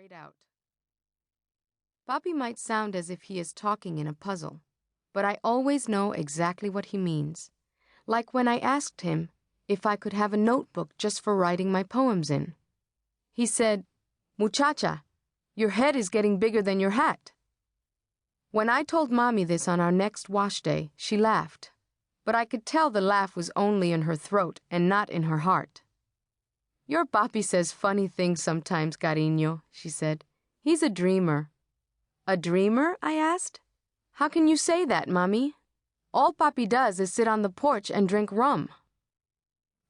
straight out. Papi might sound as if he is talking in a puzzle, but I always know exactly what he means. Like when I asked him if I could have a notebook just for writing my poems in. He said, "Muchacha, your head is getting bigger than your hat." When I told Mommy this on our next wash day, she laughed, but I could tell the laugh was only in her throat and not in her heart. "Your papi says funny things sometimes, cariño," she said. "He's a dreamer." "A dreamer?" I asked. "How can you say that, Mommy? All papi does is sit on the porch and drink rum."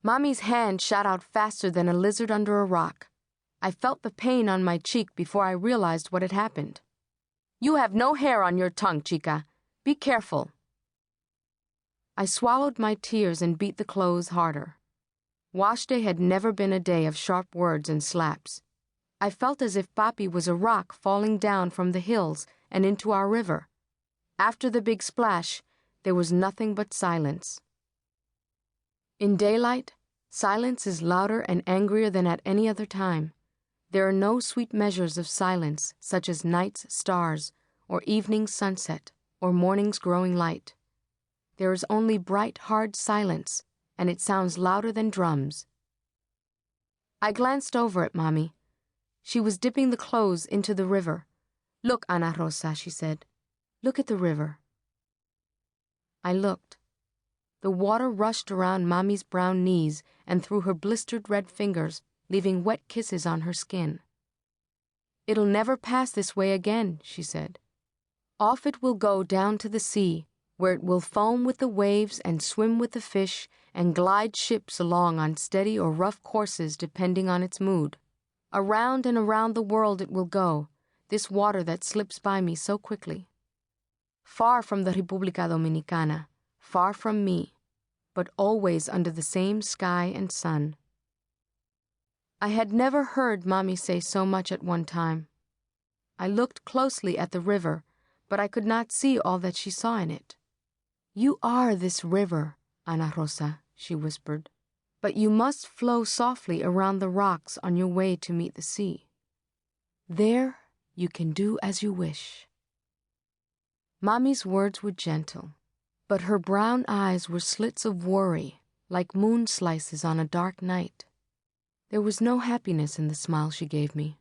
Mommy's hand shot out faster than a lizard under a rock. I felt the pain on my cheek before I realized what had happened. "You have no hair on your tongue, chica. Be careful." I swallowed my tears and beat the clothes harder. Wash day had never been a day of sharp words and slaps. I felt as if Papi was a rock falling down from the hills and into our river. After the big splash, there was nothing but silence. In daylight, silence is louder and angrier than at any other time. There are no sweet measures of silence, such as night's stars, or evening's sunset, or morning's growing light. There is only bright, hard silence, and it sounds louder than drums. I glanced over at Mommy. She was dipping the clothes into the river. "Look, Ana Rosa," she said. "Look at the river." I looked. The water rushed around Mommy's brown knees and through her blistered red fingers, leaving wet kisses on her skin. "It'll never pass this way again," she said. "Off it will go down to the sea, where it will foam with the waves and swim with the fish and glide ships along on steady or rough courses depending on its mood. Around and around the world it will go, this water that slips by me so quickly. Far from the República Dominicana, far from me, but always under the same sky and sun." I had never heard Mommy say so much at one time. I looked closely at the river, but I could not see all that she saw in it. "You are this river, Ana Rosa," she whispered, "but you must flow softly around the rocks on your way to meet the sea. There you can do as you wish." Mommy's words were gentle, but her brown eyes were slits of worry, like moon slices on a dark night. There was no happiness in the smile she gave me.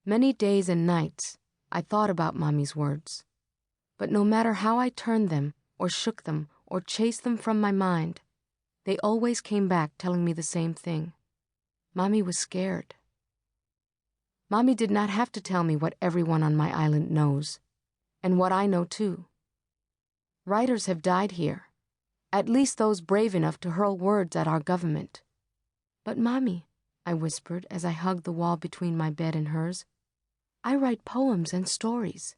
Many days and nights I thought about Mommy's words, but no matter how I turned them, or shook them, or chased them from my mind, they always came back telling me the same thing. Mommy was scared. Mommy did not have to tell me what everyone on my island knows, and what I know too. Writers have died here, at least those brave enough to hurl words at our government. "But Mommy," I whispered as I hugged the wall between my bed and hers, "I write poems and stories."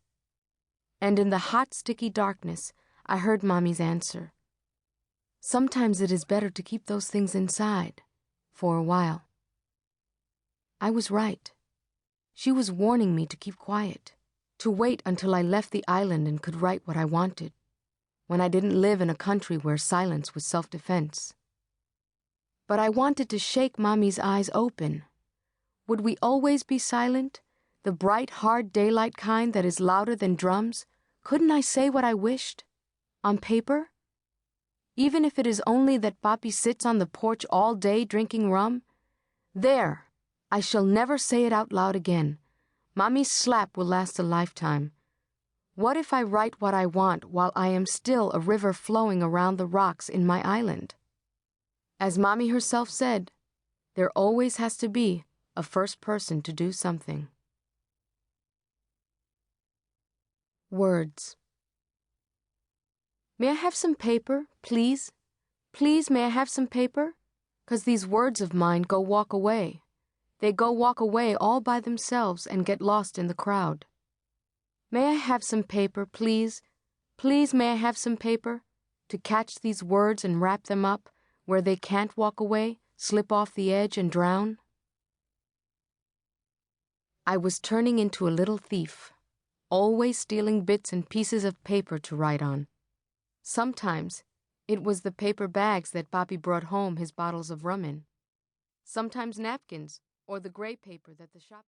And in the hot, sticky darkness, I heard Mommy's answer. "Sometimes it is better to keep those things inside, for a while." I was right. She was warning me to keep quiet, to wait until I left the island and could write what I wanted, when I didn't live in a country where silence was self-defense. But I wanted to shake Mommy's eyes open. Would we always be silent? The bright, hard daylight kind that is louder than drums? Couldn't I say what I wished? On paper? Even if it is only that Papi sits on the porch all day drinking rum? There! I shall never say it out loud again. Mommy's slap will last a lifetime. What if I write what I want while I am still a river flowing around the rocks in my island? As Mommy herself said, there always has to be a first person to do something. Words. "May I have some paper, please? Please, may I have some paper? 'Cause these words of mine go walk away. They go walk away all by themselves and get lost in the crowd. May I have some paper, please? Please, may I have some paper? To catch these words and wrap them up where they can't walk away, slip off the edge and drown?" I was turning into a little thief, always stealing bits and pieces of paper to write on. Sometimes it was the paper bags that Papi brought home his bottles of rum in. Sometimes napkins, or the gray paper that the shop